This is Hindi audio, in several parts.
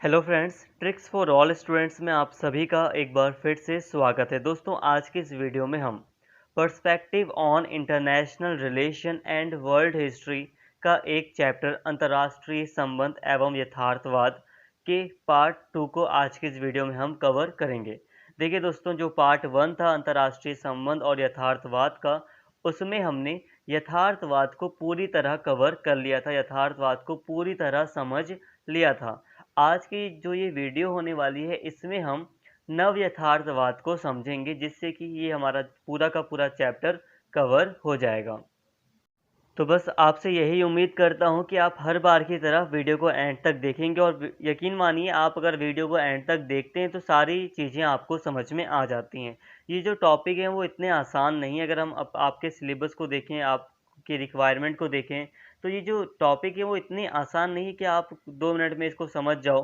Hello friends, tricks for all students में आप सभी का एक बार फिर से स्वागत है। दोस्तों, आज की इस वीडियो में हम perspective on international relation and world history का एक चैप्टर अंतर्राष्ट्रीय संबंध एवं यथार्थवाद के पार्ट 2 को आज की इस वीडियो में हम कवर करेंगे। देखिए दोस्तों, जो पार्ट 1 था अंतर्राष्ट्रीय संबंध और यथार्थवाद का, उसमें हमने यथार्थवाद को पूरी तरह कवर कर लिया था, यथार्थवाद को पूरी तरह समझ लिया था। आज की जो ये वीडियो होने वाली है, इसमें हम नव यथार्थवाद को समझेंगे, जिससे कि ये हमारा पूरा का पूरा चैप्टर कवर हो जाएगा। तो बस आपसे यही उम्मीद करता हूँ कि आप हर बार की तरह वीडियो को एंड तक देखेंगे, और यकीन मानिए, आप अगर वीडियो को एंड तक देखते हैं तो सारी चीज़ें आपको समझ में आ जाती हैं। ये जो टॉपिक हैं वो इतने आसान नहीं है। अगर हम आपके सिलेबस को देखें, आपकी रिक्वायरमेंट को देखें, तो ये जो टॉपिक है वो इतनी आसान नहीं है कि आप 2 मिनट में इसको समझ जाओ।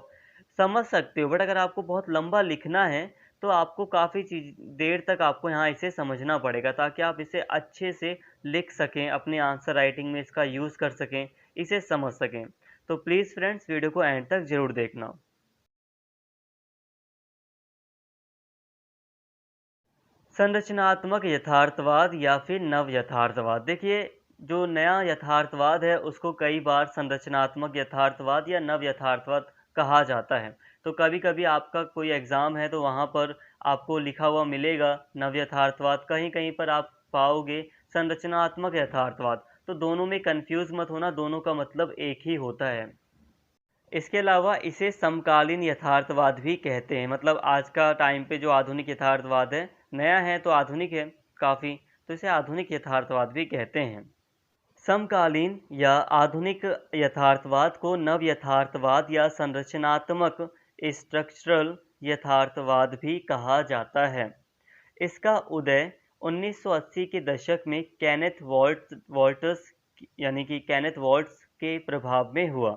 समझ सकते हो, बट अगर आपको बहुत लंबा लिखना है तो आपको काफ़ी चीज़ देर तक आपको यहाँ इसे समझना पड़ेगा, ताकि आप इसे अच्छे से लिख सकें, अपने आंसर राइटिंग में इसका यूज़ कर सकें, इसे समझ सकें। तो प्लीज़ फ्रेंड्स, वीडियो को एंड तक ज़रूर देखना। संरचनात्मक यथार्थवाद या फिर नव यथार्थवाद। देखिए, जो नया यथार्थवाद है उसको कई बार संरचनात्मक यथार्थवाद या नव यथार्थवाद कहा जाता है। तो कभी कभी आपका कोई एग्ज़ाम है तो वहाँ पर आपको लिखा हुआ मिलेगा नव यथार्थवाद, कहीं कहीं पर आप पाओगे संरचनात्मक यथार्थवाद। तो दोनों में कंफ्यूज मत होना, दोनों का मतलब एक ही होता है। इसके अलावा इसे समकालीन यथार्थवाद भी कहते हैं। मतलब आज का टाइम पे जो आधुनिक यथार्थवाद है, नया है तो आधुनिक है काफ़ी, तो इसे आधुनिक यथार्थवाद भी कहते हैं। समकालीन या आधुनिक यथार्थवाद को नव यथार्थवाद या संरचनात्मक स्ट्रक्चरल यथार्थवाद भी कहा जाता है। इसका उदय 1980 के दशक में वॉल्टर्स यानी कि केनेथ वॉल्ट्स के प्रभाव में हुआ।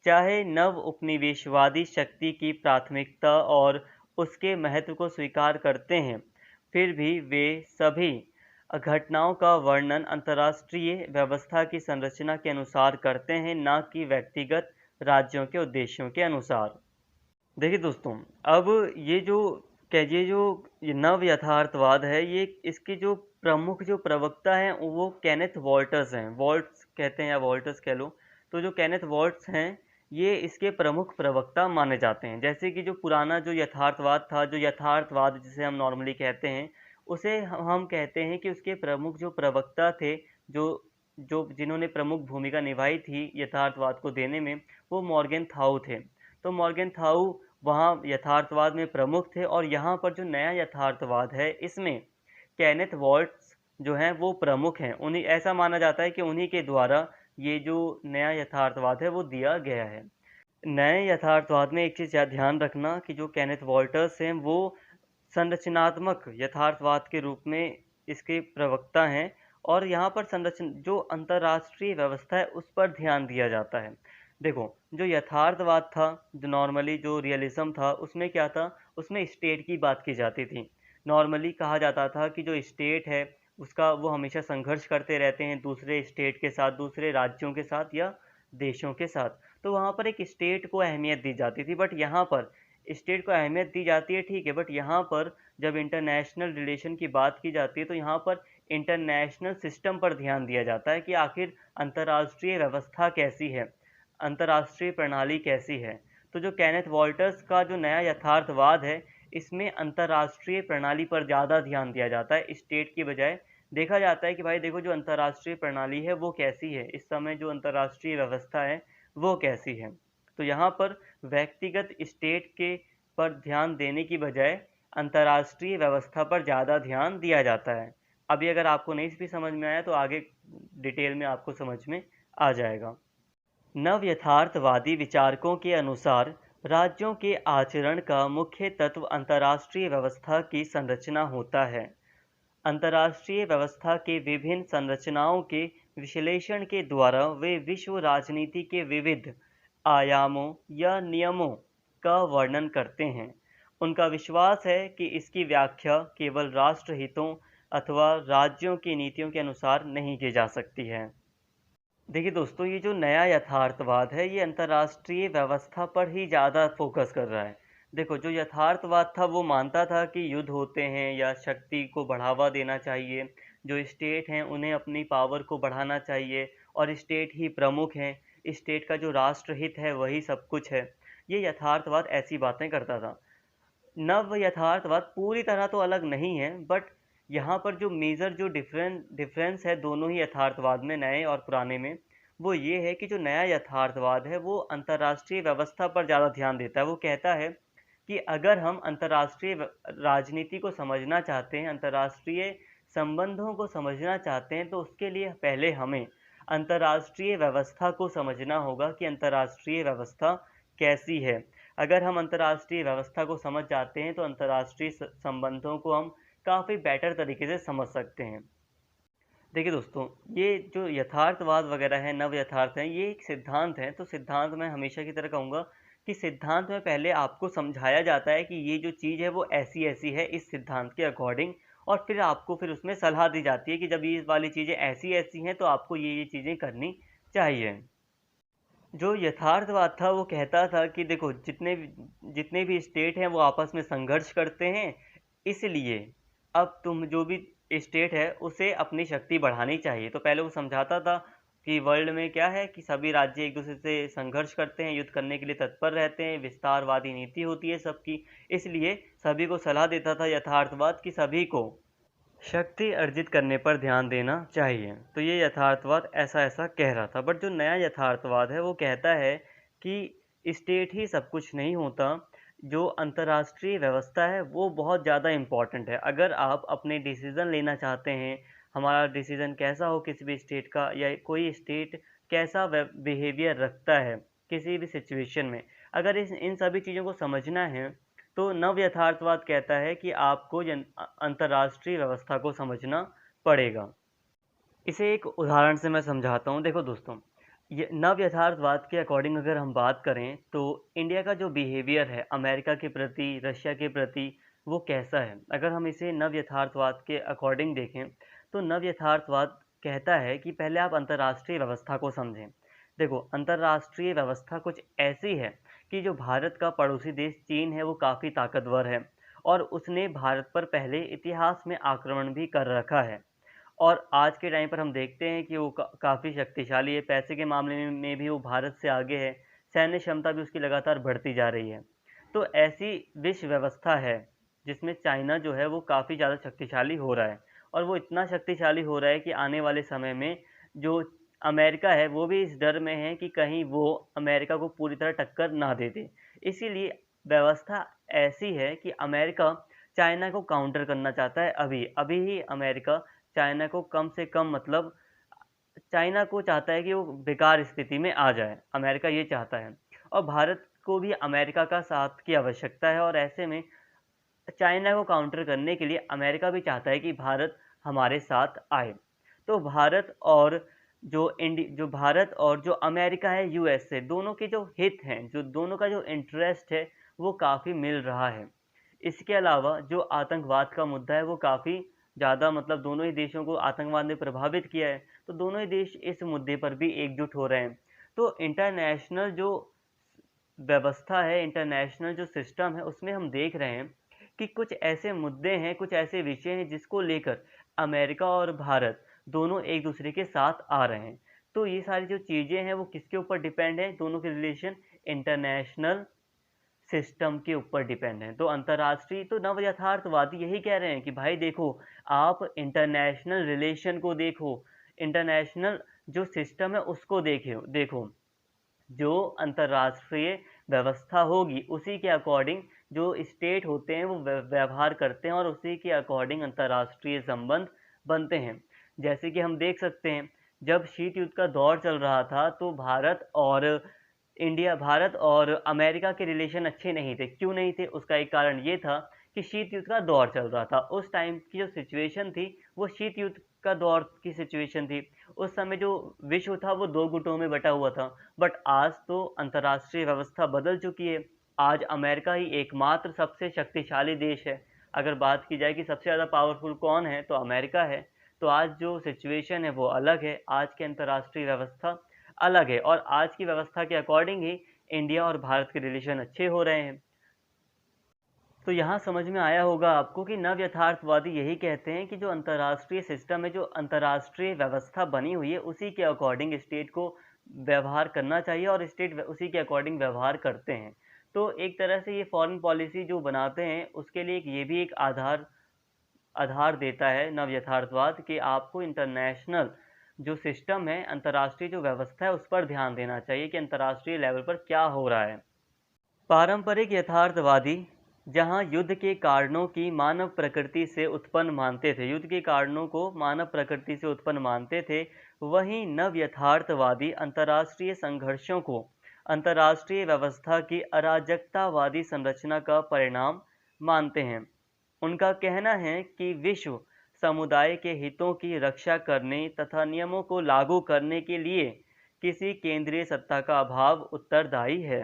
चाहे नव उपनिवेशवादी शक्ति की प्राथमिकता और उसके महत्व को स्वीकार करते हैं, फिर भी वे सभी घटनाओं का वर्णन अंतर्राष्ट्रीय व्यवस्था की संरचना के अनुसार करते हैं, न कि व्यक्तिगत राज्यों के उद्देश्यों के अनुसार। देखिए दोस्तों, अब ये नव यथार्थवाद है, ये इसके जो प्रमुख जो प्रवक्ता हैं वो केनेथ वॉल्टर्स हैं। वॉल्ट्स कहते हैं या वॉल्टर्स कह लो। तो जो केनेथ वॉल्ट्स हैं, ये इसके प्रमुख प्रवक्ता माने जाते हैं। जैसे कि जो पुराना जो यथार्थवाद था, जो यथार्थवाद जिसे हम नॉर्मली कहते हैं, उसे हम कहते हैं कि उसके प्रमुख जो प्रवक्ता थे, जो जो जिन्होंने प्रमुख भूमिका निभाई थी यथार्थवाद को देने में, वो मॉर्गन थाऊ थे। तो मॉर्गन थाऊ वहाँ यथार्थवाद में प्रमुख थे, और यहाँ पर जो नया यथार्थवाद है, इसमें केनेथ वॉल्ट्स जो हैं वो प्रमुख हैं। उन्हीं ऐसा माना जाता है कि उन्हीं के द्वारा ये जो नया यथार्थवाद है वो दिया गया है। नए यथार्थवाद में एक चीज़ ध्यान रखना कि जो केनेथ वॉल्टर्स हैं वो संरचनात्मक यथार्थवाद के रूप में इसके प्रवक्ता हैं, और यहाँ पर संरचन जो अंतर्राष्ट्रीय व्यवस्था है उस पर ध्यान दिया जाता है। देखो, जो यथार्थवाद था, जो नॉर्मली जो रियलिज्म था, उसमें क्या था, उसमें स्टेट की बात की जाती थी। नॉर्मली कहा जाता था कि जो स्टेट है उसका वो हमेशा संघर्ष करते रहते हैं दूसरे स्टेट के साथ, दूसरे राज्यों के साथ या देशों के साथ। तो वहाँ पर एक स्टेट को अहमियत दी जाती थी, बट यहाँ पर स्टेट को अहमियत दी जाती है, ठीक है, बट यहाँ पर जब इंटरनेशनल रिलेशन की बात की जाती है तो यहाँ पर इंटरनेशनल सिस्टम पर ध्यान दिया जाता है कि आखिर अंतर्राष्ट्रीय व्यवस्था कैसी है, अंतर्राष्ट्रीय प्रणाली कैसी है। तो जो केनेथ वॉल्टर्स का जो नया यथार्थवाद है, इसमें अंतर्राष्ट्रीय प्रणाली पर ज़्यादा ध्यान दिया जाता है स्टेट की बजाय। देखा जाता है कि भाई देखो, जो अंतर्राष्ट्रीय प्रणाली है वो कैसी है, इस समय जो अंतर्राष्ट्रीय व्यवस्था है वो कैसी है। तो यहाँ पर व्यक्तिगत स्टेट के पर ध्यान देने की बजाय अंतर्राष्ट्रीय व्यवस्था पर ज़्यादा ध्यान दिया जाता है। अभी अगर आपको नहीं भी समझ में आया तो आगे डिटेल में आपको समझ में आ जाएगा। नव यथार्थवादी विचारकों के अनुसार राज्यों के आचरण का मुख्य तत्व अंतर्राष्ट्रीय व्यवस्था की संरचना होता है। अंतर्राष्ट्रीय व्यवस्था के विभिन्न संरचनाओं के विश्लेषण के द्वारा वे विश्व राजनीति के विविध आयामों या नियमों का वर्णन करते हैं। उनका विश्वास है कि इसकी व्याख्या केवल राष्ट्र हितों अथवा राज्यों की नीतियों के अनुसार नहीं की जा सकती है। देखिए दोस्तों, ये जो नया यथार्थवाद है, ये अंतर्राष्ट्रीय व्यवस्था पर ही ज़्यादा फोकस कर रहा है। देखो, जो यथार्थवाद था वो मानता था कि युद्ध होते हैं या शक्ति को बढ़ावा देना चाहिए, जो स्टेट हैं उन्हें अपनी पावर को बढ़ाना चाहिए और स्टेट ही प्रमुख हैं, स्टेट का जो राष्ट्रहित है वही सब कुछ है। ये यथार्थवाद ऐसी बातें करता था। नव यथार्थवाद पूरी तरह तो अलग नहीं है, बट यहाँ पर जो मेजर जो डिफरेंस है दोनों ही यथार्थवाद में, नए और पुराने में, वो ये है कि जो नया यथार्थवाद है वो अंतर्राष्ट्रीय व्यवस्था पर ज़्यादा ध्यान देता है। वो कहता है कि अगर हम अंतर्राष्ट्रीय राजनीति को समझना चाहते हैं, अंतर्राष्ट्रीय संबंधों को समझना चाहते हैं, तो उसके लिए पहले हमें अंतर्राष्ट्रीय व्यवस्था को समझना होगा कि अंतर्राष्ट्रीय व्यवस्था कैसी है। अगर हम अंतर्राष्ट्रीय व्यवस्था को समझ जाते हैं तो अंतर्राष्ट्रीय संबंधों को हम काफ़ी बेटर तरीके से समझ सकते हैं। देखिए दोस्तों, ये जो यथार्थवाद वगैरह है, नव यथार्थ है, ये एक सिद्धांत है। तो सिद्धांत मैं हमेशा की तरह कहूँगा कि सिद्धांत में पहले आपको समझाया जाता है कि ये जो चीज़ है वो ऐसी ऐसी है इस सिद्धांत के अकॉर्डिंग, और फिर उसमें सलाह दी जाती है कि जब ये वाली चीज़ें ऐसी ऐसी हैं तो आपको ये चीज़ें करनी चाहिए। जो यथार्थवाद था वो कहता था कि देखो, जितने भी स्टेट हैं वो आपस में संघर्ष करते हैं, इसलिए अब तुम जो भी स्टेट है उसे अपनी शक्ति बढ़ानी चाहिए। तो पहले वो समझाता था कि वर्ल्ड में क्या है कि सभी राज्य एक दूसरे से संघर्ष करते हैं, युद्ध करने के लिए तत्पर रहते हैं, विस्तारवादी नीति होती है सबकी, इसलिए सभी को सलाह देता था यथार्थवाद कि सभी को शक्ति अर्जित करने पर ध्यान देना चाहिए। तो ये यथार्थवाद ऐसा-ऐसा कह रहा था। बट जो नया यथार्थवाद है वो कहता है कि स्टेट ही सब कुछ नहीं होता, जो अंतर्राष्ट्रीय व्यवस्था है वो बहुत ज़्यादा इम्पोर्टेंट है। अगर आप अपने डिसीज़न लेना चाहते हैं, हमारा डिसीज़न कैसा हो किसी भी स्टेट का, या कोई स्टेट कैसा बिहेवियर रखता है किसी भी सिचुएशन में, अगर इन सभी चीज़ों को समझना है तो नव यथार्थवाद कहता है कि आपको अंतर्राष्ट्रीय व्यवस्था को समझना पड़ेगा। इसे एक उदाहरण से मैं समझाता हूँ। देखो दोस्तों, ये नव यथार्थवाद के अकॉर्डिंग अगर हम बात करें तो इंडिया का जो बिहेवियर है अमेरिका के प्रति, रशिया के प्रति, वो कैसा है। अगर हम इसे नव यथार्थवाद के अकॉर्डिंग देखें तो नव यथार्थवाद कहता है कि पहले आप अंतर्राष्ट्रीय व्यवस्था को समझें। देखो, अंतर्राष्ट्रीय व्यवस्था कुछ ऐसी है कि जो भारत का पड़ोसी देश चीन है वो काफ़ी ताकतवर है, और उसने भारत पर पहले इतिहास में आक्रमण भी कर रखा है, और आज के टाइम पर हम देखते हैं कि वो काफ़ी शक्तिशाली है। पैसे के मामले में भी वो भारत से आगे है, सैन्य क्षमता भी उसकी लगातार बढ़ती जा रही है। तो ऐसी विश्व व्यवस्था है जिसमें चाइना जो है वो काफ़ी ज़्यादा शक्तिशाली हो रहा है, और वो इतना शक्तिशाली हो रहा है कि आने वाले समय में जो अमेरिका है वो भी इस डर में है कि कहीं वो अमेरिका को पूरी तरह टक्कर ना दे दे। इसीलिए व्यवस्था ऐसी है कि अमेरिका चाइना को काउंटर करना चाहता है। अभी अभी ही अमेरिका चाइना को कम से कम, मतलब चाइना को चाहता है कि वो बेकार स्थिति में आ जाए, अमेरिका ये चाहता है। और भारत को भी अमेरिका का साथ की आवश्यकता है, और ऐसे में चाइना को काउंटर करने के लिए अमेरिका भी चाहता है कि भारत हमारे साथ आए। तो भारत और जो अमेरिका है, यूएसए, दोनों के जो हित हैं, जो दोनों का जो इंटरेस्ट है वो काफ़ी मिल रहा है। इसके अलावा जो आतंकवाद का मुद्दा है वो काफ़ी ज़्यादा, मतलब दोनों ही देशों को आतंकवाद ने प्रभावित किया है, तो दोनों ही देश इस मुद्दे पर भी एकजुट हो रहे हैं। तो इंटरनेशनल जो व्यवस्था है, इंटरनेशनल जो सिस्टम है, उसमें हम देख रहे हैं कि कुछ ऐसे मुद्दे हैं, कुछ ऐसे विषय हैं जिसको लेकर अमेरिका और भारत दोनों एक दूसरे के साथ आ रहे हैं। तो ये सारी जो चीज़ें हैं वो किसके ऊपर डिपेंड है, दोनों के रिलेशन इंटरनेशनल सिस्टम के ऊपर डिपेंड है। तो अंतर्राष्ट्रीय, तो नव यथार्थवादी यही कह रहे हैं कि भाई देखो, आप इंटरनेशनल रिलेशन को देखो, इंटरनेशनल जो सिस्टम है उसको देखो, जो अंतर्राष्ट्रीय व्यवस्था होगी उसी के अकॉर्डिंग जो स्टेट होते हैं वो व्यवहार करते हैं, और उसी के अकॉर्डिंग अंतर्राष्ट्रीय संबंध बनते हैं। जैसे कि हम देख सकते हैं, जब शीत युद्ध का दौर चल रहा था तो भारत और अमेरिका के रिलेशन अच्छे नहीं थे। क्यों नहीं थे? उसका एक कारण ये था कि शीत युद्ध का दौर चल रहा था। उस टाइम की जो सिचुएशन थी वो शीत युद्ध का दौर की सिचुएशन थी। उस समय जो विश्व था वो दो गुटों में बटा हुआ था। बट आज तो अंतर्राष्ट्रीय व्यवस्था बदल चुकी है। आज अमेरिका ही एकमात्र सबसे शक्तिशाली देश है। अगर बात की जाए कि सबसे ज़्यादा पावरफुल कौन है, तो अमेरिका है। तो आज जो सिचुएशन है वो अलग है, आज की अंतर्राष्ट्रीय व्यवस्था अलग है और आज की व्यवस्था के अकॉर्डिंग ही इंडिया और भारत के रिलेशन अच्छे हो रहे हैं। तो यहाँ समझ में आया होगा आपको कि नव यथार्थवादी यही कहते हैं कि जो अंतर्राष्ट्रीय सिस्टम है, जो अंतर्राष्ट्रीय व्यवस्था बनी हुई है, उसी के अकॉर्डिंग स्टेट को व्यवहार करना चाहिए और स्टेट उसी के अकॉर्डिंग व्यवहार करते हैं। तो एक तरह से ये फॉरेन पॉलिसी जो बनाते हैं उसके लिए ये भी एक आधार आधार देता है नव यथार्थवाद कि आपको इंटरनेशनल जो सिस्टम है, अंतर्राष्ट्रीय जो व्यवस्था है, उस पर ध्यान देना चाहिए कि अंतर्राष्ट्रीय लेवल पर क्या हो रहा है। पारंपरिक यथार्थवादी जहां युद्ध के कारणों की मानव प्रकृति से उत्पन्न मानते थे, युद्ध के कारणों को मानव प्रकृति से उत्पन्न मानते थे, वहीं नव यथार्थवादी अंतर्राष्ट्रीय संघर्षों को अंतर्राष्ट्रीय व्यवस्था की अराजकतावादी संरचना का परिणाम मानते हैं। उनका कहना है कि विश्व समुदाय के हितों की रक्षा करने तथा नियमों को लागू करने के लिए किसी केंद्रीय सत्ता का अभाव उत्तरदायी है।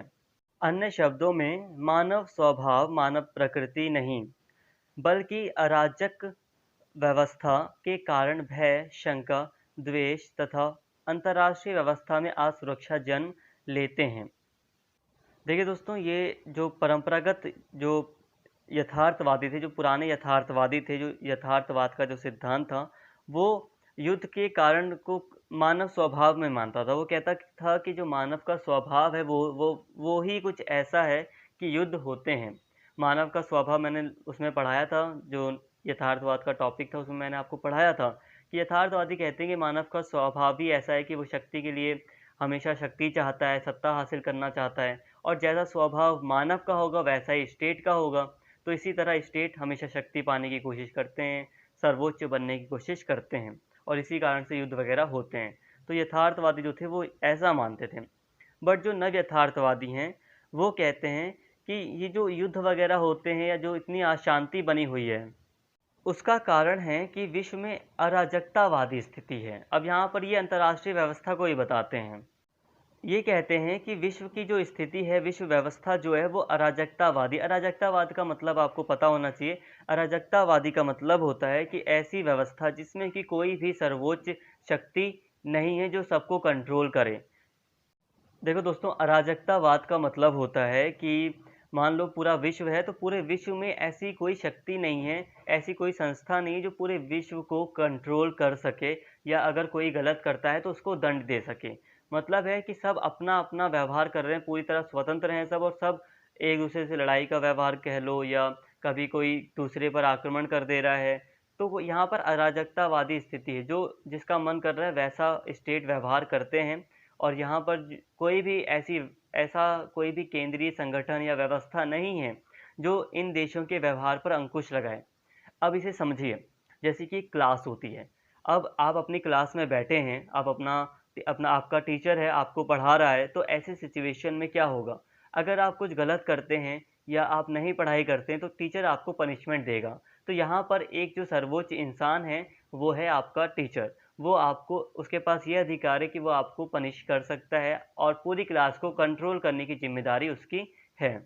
अन्य शब्दों में मानव स्वभाव मानव प्रकृति नहीं, बल्कि अराजक व्यवस्था के कारण भय, शंका, द्वेष तथा अंतर्राष्ट्रीय व्यवस्था में असुरक्षा जन्म लेते हैं। देखिए दोस्तों, ये जो परंपरागत जो यथार्थवादी थे, जो पुराने यथार्थवादी थे, जो यथार्थवाद का जो सिद्धांत था, वो युद्ध के कारण को मानव स्वभाव में मानता था। वो कहता था कि जो मानव का स्वभाव है वो ही कुछ ऐसा है कि युद्ध होते हैं। मानव का स्वभाव मैंने उसमें पढ़ाया था, जो यथार्थवाद का टॉपिक था उसमें मैंने आपको पढ़ाया था कि यथार्थवादी कहते हैं कि मानव का स्वभाव ही ऐसा है कि वो शक्ति के लिए हमेशा शक्ति चाहता है, सत्ता हासिल करना चाहता है और जैसा स्वभाव मानव का होगा वैसा ही स्टेट का होगा। तो इसी तरह स्टेट हमेशा शक्ति पाने की कोशिश करते हैं, सर्वोच्च बनने की कोशिश करते हैं और इसी कारण से युद्ध वगैरह होते हैं। तो यथार्थवादी जो थे वो ऐसा मानते थे। बट जो नव यथार्थवादी हैं वो कहते हैं कि ये जो युद्ध वगैरह होते हैं या जो इतनी अशांति बनी हुई है, उसका कारण है कि विश्व में अराजकतावादी स्थिति है। अब यहाँ पर ये अंतर्राष्ट्रीय व्यवस्था को ही बताते हैं। ये कहते हैं कि विश्व की जो स्थिति है, विश्व व्यवस्था जो है वो अराजकतावाद का मतलब आपको पता होना चाहिए। अराजकतावादी का मतलब होता है कि ऐसी व्यवस्था जिसमें कि कोई भी सर्वोच्च शक्ति नहीं है जो सबको कंट्रोल करे। देखो दोस्तों, अराजकतावाद का मतलब होता है कि मान लो पूरा विश्व है, तो पूरे विश्व में ऐसी कोई शक्ति नहीं है, ऐसी कोई संस्था नहीं है जो पूरे विश्व को कंट्रोल कर सके या अगर कोई गलत करता है तो उसको दंड दे सके। मतलब है कि सब अपना अपना व्यवहार कर रहे हैं, पूरी तरह स्वतंत्र हैं सब और सब एक दूसरे से लड़ाई का व्यवहार कह लो या कभी कोई दूसरे पर आक्रमण कर दे रहा है। तो यहाँ पर अराजकतावादी स्थिति है, जो जिसका मन कर रहा है वैसा स्टेट व्यवहार करते हैं और यहाँ पर कोई भी ऐसा कोई भी केंद्रीय संगठन या व्यवस्था नहीं है जो इन देशों के व्यवहार पर अंकुश लगाए। अब इसे समझिए, जैसे कि क्लास होती है। अब आप अपनी क्लास में बैठे हैं, आप अपना अपना आपका टीचर है, आपको पढ़ा रहा है, तो ऐसे सिचुएशन में क्या होगा? अगर आप कुछ गलत करते हैं या आप नहीं पढ़ाई करते हैं तो टीचर आपको पनिशमेंट देगा। तो यहाँ पर एक जो सर्वोच्च इंसान है वो है आपका टीचर। वो आपको, उसके पास ये अधिकार है कि वो आपको पनिश कर सकता है और पूरी क्लास को कंट्रोल करने की जिम्मेदारी उसकी है।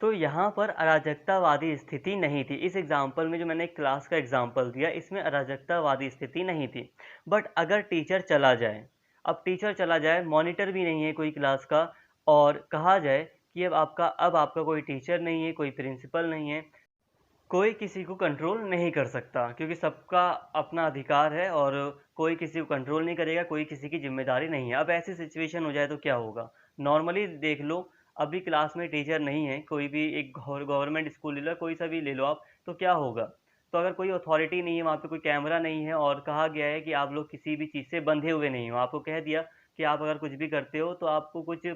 तो यहाँ पर अराजकतावादी स्थिति नहीं थी। इस एग्जाम्पल में जो मैंने क्लास का एग्जाम्पल दिया, इसमें अराजकतावादी स्थिति नहीं थी। बट अगर टीचर चला जाए, अब टीचर चला जाए, मॉनिटर भी नहीं है कोई क्लास का और कहा जाए कि अब आपका कोई टीचर नहीं है, कोई प्रिंसिपल नहीं है, कोई किसी को कंट्रोल नहीं कर सकता क्योंकि सबका अपना अधिकार है और कोई किसी को कंट्रोल नहीं करेगा, कोई किसी की जिम्मेदारी नहीं है। अब ऐसी सिचुएशन हो जाए तो क्या होगा? नॉर्मली देख लो, अभी क्लास में टीचर नहीं है, कोई भी एक गवर्नमेंट स्कूल ले लो, कोई सा भी ले लो आप, तो क्या होगा? तो अगर कोई अथॉरिटी नहीं है, वहाँ पे कोई कैमरा नहीं है और कहा गया है कि आप लोग किसी भी चीज़ से बंधे हुए नहीं हो, आपको कह दिया कि आप अगर कुछ भी करते हो तो आपको कुछ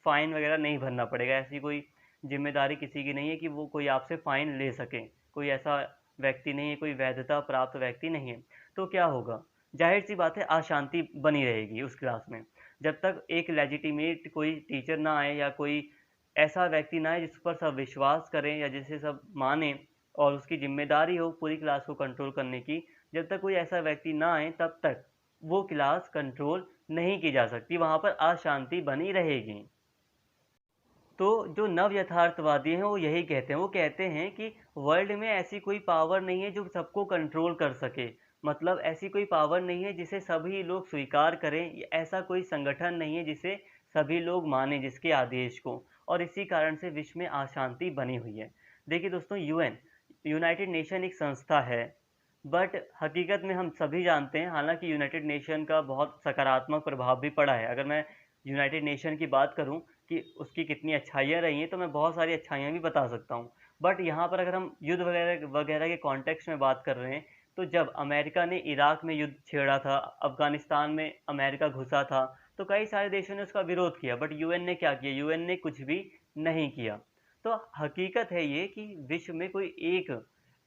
फ़ाइन वगैरह नहीं भरना पड़ेगा, ऐसी कोई जिम्मेदारी किसी की नहीं है कि वो कोई आपसे फ़ाइन ले सके, कोई ऐसा व्यक्ति नहीं है, कोई वैधता प्राप्त व्यक्ति नहीं है, तो क्या होगा? जाहिर सी बात है, अशांति बनी रहेगी उस क्लास में। जब तक एक लेजिटिमेट कोई टीचर ना आए या कोई ऐसा व्यक्ति ना आए जिस पर सब विश्वास करें या जिसे सब माने और उसकी जिम्मेदारी हो पूरी क्लास को कंट्रोल करने की, जब तक कोई ऐसा व्यक्ति ना आए तब तक वो क्लास कंट्रोल नहीं की जा सकती, वहाँ पर अशांति बनी रहेगी। तो जो नव यथार्थवादी हैं वो यही कहते हैं, वो कहते हैं कि वर्ल्ड में ऐसी कोई पावर नहीं है जो सबको कंट्रोल कर सके, मतलब ऐसी कोई पावर नहीं है जिसे सभी लोग स्वीकार करें, ऐसा कोई संगठन नहीं है जिसे सभी लोग माने जिसके आदेश को, और इसी कारण से विश्व में अशांति बनी हुई है। देखिए दोस्तों, यूएन यूनाइटेड नेशन एक संस्था है, बट हकीकत में हम सभी जानते हैं, हालांकि यूनाइटेड नेशन का बहुत सकारात्मक प्रभाव भी पड़ा है। अगर मैं यूनाइटेड नेशन की बात करूं कि उसकी कितनी अच्छाइयाँ रही हैं, तो मैं बहुत सारी अच्छाइयाँ भी बता सकता हूं। बट यहाँ पर अगर हम युद्ध वगैरह वगैरह के कॉन्टेक्स्ट में बात कर रहे हैं, तो जब अमेरिका ने इराक में युद्ध छेड़ा था, अफगानिस्तान में अमेरिका घुसा था, तो कई सारे देशों ने उसका विरोध किया, बट यूएन ने क्या किया? यूएन ने कुछ भी नहीं किया। तो हकीकत है ये कि विश्व में कोई एक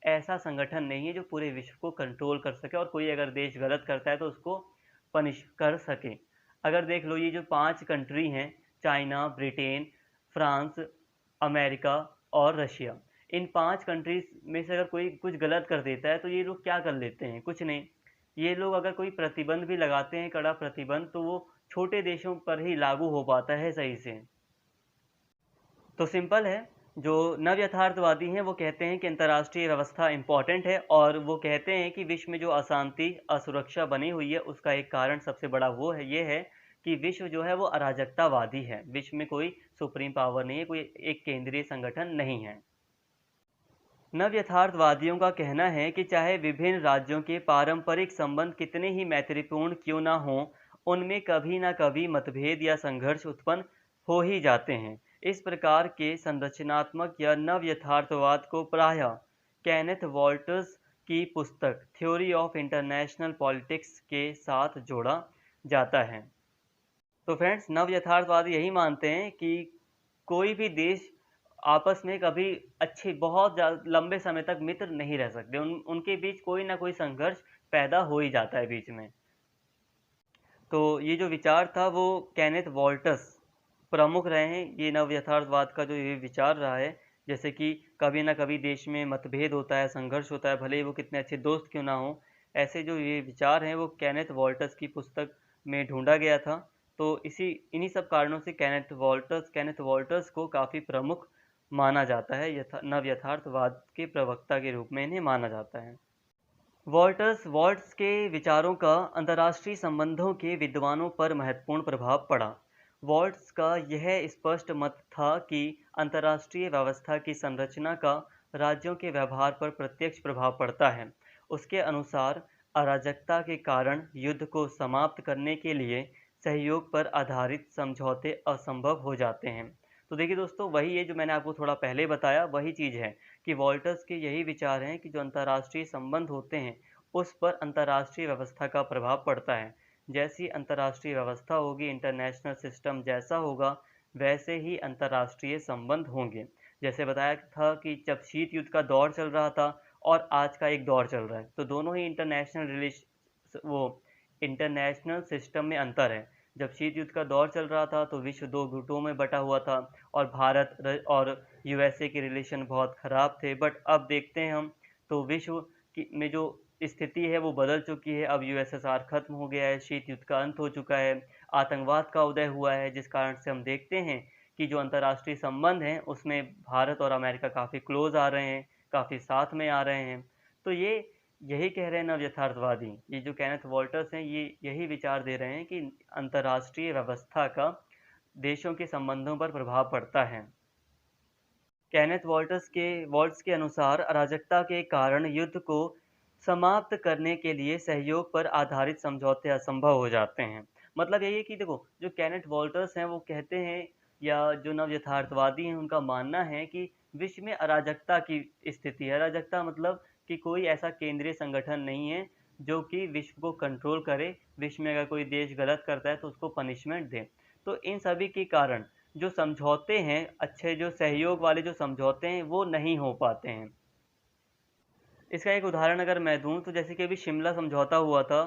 ऐसा संगठन नहीं है जो पूरे विश्व को कंट्रोल कर सके, और कोई अगर देश गलत करता है तो उसको पनिश कर सके। अगर देख लो, ये जो 5 कंट्री हैं, चाइना, ब्रिटेन, फ्रांस, अमेरिका और रशिया, इन 5 कंट्रीज में से अगर कोई कुछ गलत कर देता है तो ये लोग क्या कर लेते हैं? कुछ नहीं। ये लोग अगर कोई प्रतिबंध भी लगाते हैं, कड़ा प्रतिबंध, तो वो छोटे देशों पर ही लागू हो पाता है सही से। तो सिंपल है, जो नव यथार्थवादी हैं वो कहते हैं कि अंतर्राष्ट्रीय व्यवस्था इम्पॉर्टेंट है, और वो कहते हैं कि विश्व में जो अशांति, असुरक्षा बनी हुई है, उसका एक कारण सबसे बड़ा वो है, ये है कि विश्व जो है वो अराजकतावादी है। विश्व में कोई सुप्रीम पावर नहीं है, कोई एक केंद्रीय संगठन नहीं है। नव यथार्थवादियों का कहना है कि चाहे विभिन्न राज्यों के पारंपरिक संबंध कितने ही मैत्रीपूर्ण क्यों ना हों, उनमें कभी ना कभी मतभेद या संघर्ष उत्पन्न हो ही जाते हैं। इस प्रकार के संरचनात्मक या नव यथार्थवाद को प्रायः केनेथ वॉल्टर्स की पुस्तक थ्योरी ऑफ इंटरनेशनल पॉलिटिक्स के साथ जोड़ा जाता है। तो फ्रेंड्स, नव यथार्थवादी यही मानते हैं कि कोई भी देश आपस में कभी अच्छे बहुत लंबे समय तक मित्र नहीं रह सकते, उनके बीच कोई ना कोई संघर्ष पैदा हो ही जाता है बीच में। तो ये जो विचार था वो केनेथ वॉल्टर्स प्रमुख रहे हैं, ये नव यथार्थवाद का जो ये विचार रहा है। जैसे कि कभी ना कभी देश में मतभेद होता है, संघर्ष होता है, भले ही वो कितने अच्छे दोस्त क्यों ना हो। ऐसे जो ये विचार हैं वो केनेथ वॉल्टर्स की पुस्तक में ढूंढा गया था। तो इन्हीं सब कारणों से केनेथ वॉल्टर्स को काफ़ी प्रमुख माना जाता है, नव यथार्थवाद के प्रवक्ता के रूप में इन्हें माना जाता है। वॉल्ट्स के विचारों का अंतर्राष्ट्रीय संबंधों के विद्वानों पर महत्वपूर्ण प्रभाव पड़ा। वॉल्ट्स का यह स्पष्ट मत था कि अंतर्राष्ट्रीय व्यवस्था की संरचना का राज्यों के व्यवहार पर प्रत्यक्ष प्रभाव पड़ता है। उसके अनुसार अराजकता के कारण युद्ध को समाप्त करने के लिए सहयोग पर आधारित समझौते असंभव हो जाते हैं। तो देखिए दोस्तों, वही है जो मैंने आपको थोड़ा पहले बताया, वही चीज़ है कि वॉल्टर्स के यही विचार हैं कि जो अंतर्राष्ट्रीय संबंध होते हैं उस पर अंतर्राष्ट्रीय व्यवस्था का प्रभाव पड़ता है। जैसी अंतर्राष्ट्रीय व्यवस्था होगी, इंटरनेशनल सिस्टम जैसा होगा, वैसे ही अंतर्राष्ट्रीय संबंध होंगे। जैसे बताया था कि जब शीत युद्ध का दौर चल रहा था और आज का एक दौर चल रहा है, तो दोनों ही इंटरनेशनल सिस्टम में अंतर है। जब शीत युद्ध का दौर चल रहा था तो विश्व 2 गुटों में बटा हुआ था, और भारत और यूएसए के रिलेशन बहुत ख़राब थे। बट अब देखते हैं हम, तो विश्व में जो स्थिति है वो बदल चुकी है। अब यूएसएसआर खत्म हो गया है, शीत युद्ध का अंत हो चुका है, आतंकवाद का उदय हुआ है, जिस कारण से हम देखते हैं कि जो अंतर्राष्ट्रीय संबंध हैं उसमें भारत और अमेरिका काफ़ी क्लोज आ रहे हैं, काफ़ी साथ में आ रहे हैं। तो यही कह रहे हैं नव यथार्थवादी, ये जो केनेथ वॉल्टर्स हैं, ये यही विचार दे रहे हैं कि अंतर्राष्ट्रीय व्यवस्था का देशों के संबंधों पर प्रभाव पड़ता है। केनेथ वॉल्ट्स के अनुसार अराजकता के कारण युद्ध को समाप्त करने के लिए सहयोग पर आधारित समझौते असंभव हो जाते हैं। मतलब यही है कि देखो, जो केनेथ वॉल्टर्स हैं वो कहते हैं, या जो नव यथार्थवादी हैं उनका मानना है कि विश्व में अराजकता की स्थिति है। अराजकता मतलब कि कोई ऐसा केंद्रीय संगठन नहीं है जो कि विश्व को कंट्रोल करे, विश्व में अगर कोई देश गलत करता है तो उसको पनिशमेंट दे। तो इन सभी के कारण जो समझौते हैं, अच्छे जो सहयोग वाले जो समझौते हैं, वो नहीं हो पाते हैं। इसका एक उदाहरण अगर मैं दूं, तो जैसे कि अभी शिमला समझौता हुआ था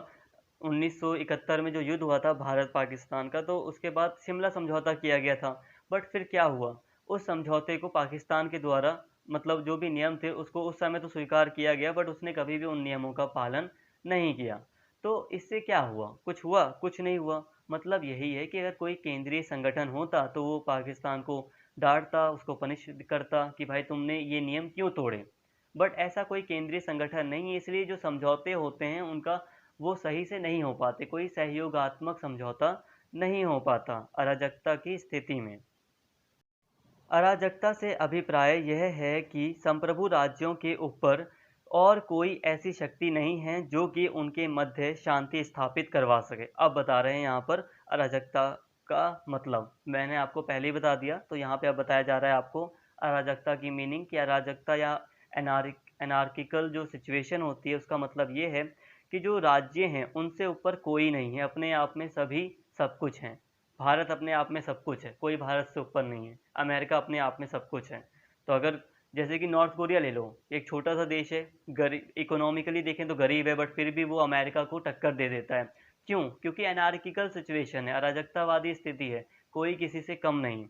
1971 में, जो युद्ध हुआ था भारत पाकिस्तान का, तो उसके बाद शिमला समझौता किया गया था। बट फिर क्या हुआ, उस समझौते को पाकिस्तान के द्वारा, मतलब जो भी नियम थे उसको उस समय तो स्वीकार किया गया, बट उसने कभी भी उन नियमों का पालन नहीं किया। तो इससे क्या हुआ? कुछ हुआ? कुछ नहीं हुआ। मतलब यही है कि अगर कोई केंद्रीय संगठन होता तो वो पाकिस्तान को डांटता, उसको पनिश करता कि भाई तुमने ये नियम क्यों तोड़े। बट ऐसा कोई केंद्रीय संगठन नहीं है, इसलिए जो समझौते होते हैं उनका वो सही से नहीं हो पाते, कोई सहयोगात्मक समझौता नहीं हो पाता अराजकता की स्थिति में। अराजकता से अभिप्राय यह है कि संप्रभु राज्यों के ऊपर और कोई ऐसी शक्ति नहीं है जो कि उनके मध्य शांति स्थापित करवा सके। अब बता रहे हैं यहाँ पर अराजकता का मतलब, मैंने आपको पहले ही बता दिया, तो यहाँ पे अब बताया जा रहा है आपको अराजकता की मीनिंग, कि अराजकता या एनार्किकल जो सिचुएशन होती है उसका मतलब ये है कि जो राज्य हैं उनसे ऊपर कोई नहीं है, अपने आप में सभी सब कुछ हैं। भारत अपने आप में सब कुछ है, कोई भारत से ऊपर नहीं है। अमेरिका अपने आप में सब कुछ है। तो अगर जैसे कि नॉर्थ कोरिया ले लो, एक छोटा सा देश है, गरीब, इकोनॉमिकली देखें तो गरीब है, बट फिर भी वो अमेरिका को टक्कर दे देता है। क्यों? क्योंकि एनार्किकल सिचुएशन है, अराजकतावादी स्थिति है, कोई किसी से कम नहीं।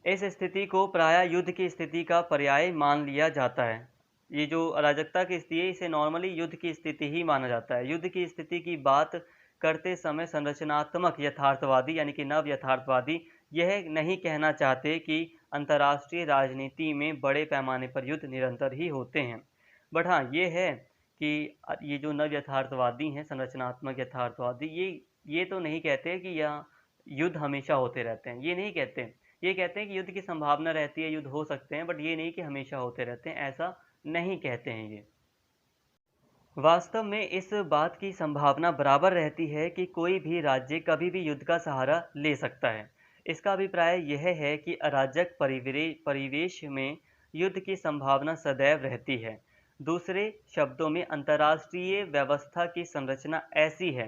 इस स्थिति को प्रायः युद्ध की स्थिति का पर्याय मान लिया जाता है। ये जो अराजकता की स्थिति है इसे नॉर्मली युद्ध की स्थिति ही माना जाता है। युद्ध की स्थिति की बात करते समय संरचनात्मक यथार्थवादी यानी कि नव यथार्थवादी यह नहीं कहना चाहते कि अंतर्राष्ट्रीय राजनीति में बड़े पैमाने पर युद्ध निरंतर ही होते हैं। बट हाँ, ये है कि ये जो नव यथार्थवादी हैं, संरचनात्मक यथार्थवादी, ये तो नहीं कहते कि यह युद्ध हमेशा होते रहते हैं, ये नहीं कहते। ये कहते हैं कि युद्ध की संभावना रहती है, युद्ध हो सकते हैं, बट ये नहीं कि हमेशा होते रहते हैं, ऐसा नहीं कहते हैं ये। वास्तव में इस बात की संभावना बराबर रहती है कि कोई भी राज्य कभी भी युद्ध का सहारा ले सकता है। इसका अभिप्राय यह है कि अराजक परिवेश में युद्ध की संभावना सदैव रहती है। दूसरे शब्दों में अंतर्राष्ट्रीय व्यवस्था की संरचना ऐसी है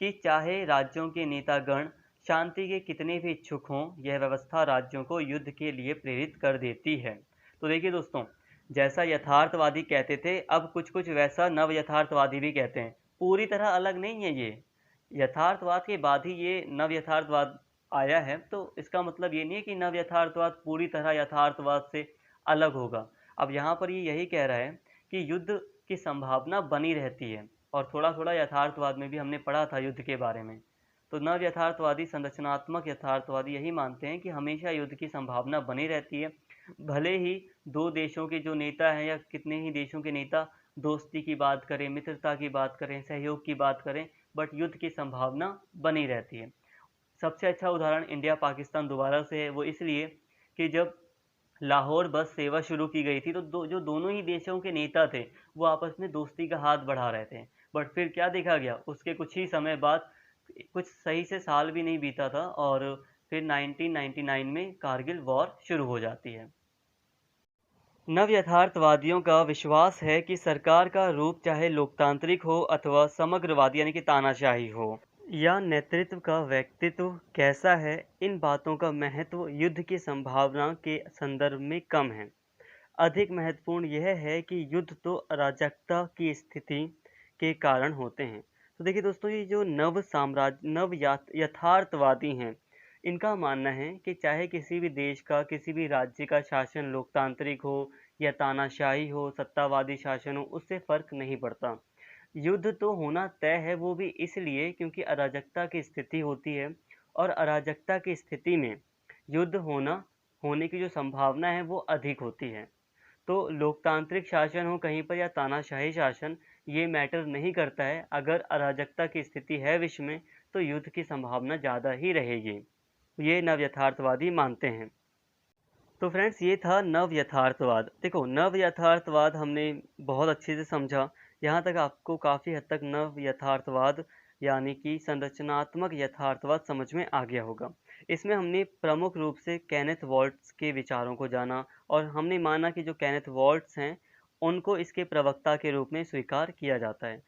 कि चाहे राज्यों के नेतागण शांति के कितने भी इच्छुक हों, यह व्यवस्था राज्यों को युद्ध के लिए प्रेरित कर देती है। तो देखिए दोस्तों, जैसा यथार्थवादी कहते थे, अब कुछ कुछ वैसा नव यथार्थवादी भी कहते हैं। पूरी तरह अलग नहीं है ये, यथार्थवाद के बाद ही ये नव यथार्थवाद आया है, तो इसका मतलब ये नहीं है कि नव यथार्थवाद पूरी तरह यथार्थवाद से अलग होगा। अब यहाँ पर ये यही कह रहा है कि युद्ध की संभावना बनी रहती है, और थोड़ा थोड़ा यथार्थवाद में भी हमने पढ़ा था युद्ध के बारे में। तो नव यथार्थवादी, संरचनात्मक यथार्थवादी यही मानते हैं कि हमेशा युद्ध की संभावना बनी रहती है, भले ही दो देशों के जो नेता हैं या कितने ही देशों के नेता दोस्ती की बात करें, मित्रता की बात करें, सहयोग की बात करें, बट युद्ध की संभावना बनी रहती है। सबसे अच्छा उदाहरण इंडिया पाकिस्तान दोबारा से है, वो इसलिए कि जब लाहौर बस सेवा शुरू की गई थी तो जो दोनों ही देशों के नेता थे वो आपस में दोस्ती का हाथ बढ़ा रहे थे, बट फिर क्या देखा गया, उसके कुछ ही समय बाद, कुछ सही से साल भी नहीं बीता था, और फिर 1999 में कारगिल वॉर शुरू हो जाती है। नव यथार्थवादियों का विश्वास है कि सरकार का रूप चाहे लोकतांत्रिक हो अथवा समग्रवादी यानी कि तानाशाही हो, या नेतृत्व का व्यक्तित्व कैसा है, इन बातों का महत्व युद्ध की संभावना के संदर्भ में कम है। अधिक महत्वपूर्ण यह है कि युद्ध तो अराजकता की स्थिति के कारण होते हैं। तो देखिए दोस्तों, ये जो यथार्थवादी हैं, इनका मानना है कि चाहे किसी भी देश का, किसी भी राज्य का शासन लोकतांत्रिक हो या तानाशाही हो, सत्तावादी शासन हो, उससे फर्क नहीं पड़ता। युद्ध तो होना तय है, वो भी इसलिए क्योंकि अराजकता की स्थिति होती है, और अराजकता की स्थिति में युद्ध होने की जो संभावना है वो अधिक होती है। तो लोकतांत्रिक शासन हो कहीं पर या तानाशाही शासन, ये मैटर नहीं करता है। अगर अराजकता की स्थिति है विश्व में तो युद्ध की संभावना ज़्यादा ही रहेगी, ये नव यथार्थवादी मानते हैं। तो फ्रेंड्स, ये था नव यथार्थवाद। देखो, नव यथार्थवाद हमने बहुत अच्छे से समझा। यहाँ तक आपको काफ़ी हद तक नव यथार्थवाद यानी कि संरचनात्मक यथार्थवाद समझ में आ गया होगा। इसमें हमने प्रमुख रूप से केनेथ वॉल्ट्स के विचारों को जाना, और हमने माना कि जो केनेथ वॉल्ट्स हैं उनको इसके प्रवक्ता के रूप में स्वीकार किया जाता है।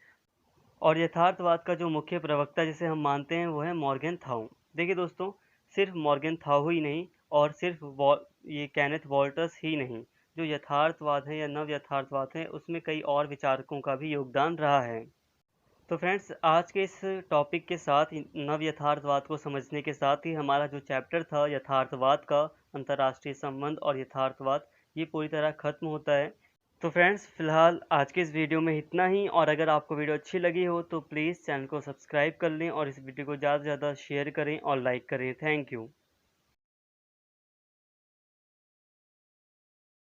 और यथार्थवाद का जो मुख्य प्रवक्ता जिसे हम मानते हैं वो है मॉर्गेनथाउ। देखिए दोस्तों, सिर्फ मॉर्गेनथाउ ही नहीं, और सिर्फ ये केनेथ वॉल्टर्स ही नहीं, जो यथार्थवाद है या नव यथार्थवाद है उसमें कई और विचारकों का भी योगदान रहा है। तो फ्रेंड्स, आज के इस टॉपिक के साथ, नव यथार्थवाद को समझने के साथ ही हमारा जो चैप्टर था यथार्थवाद का, अंतर्राष्ट्रीय संबंध और यथार्थवाद, ये पूरी तरह खत्म होता है। तो फ्रेंड्स, फ़िलहाल आज के इस वीडियो में इतना ही, और अगर आपको वीडियो अच्छी लगी हो तो प्लीज़ चैनल को सब्सक्राइब कर लें और इस वीडियो को ज़्यादा से ज़्यादा शेयर करें और लाइक करें। Thank you.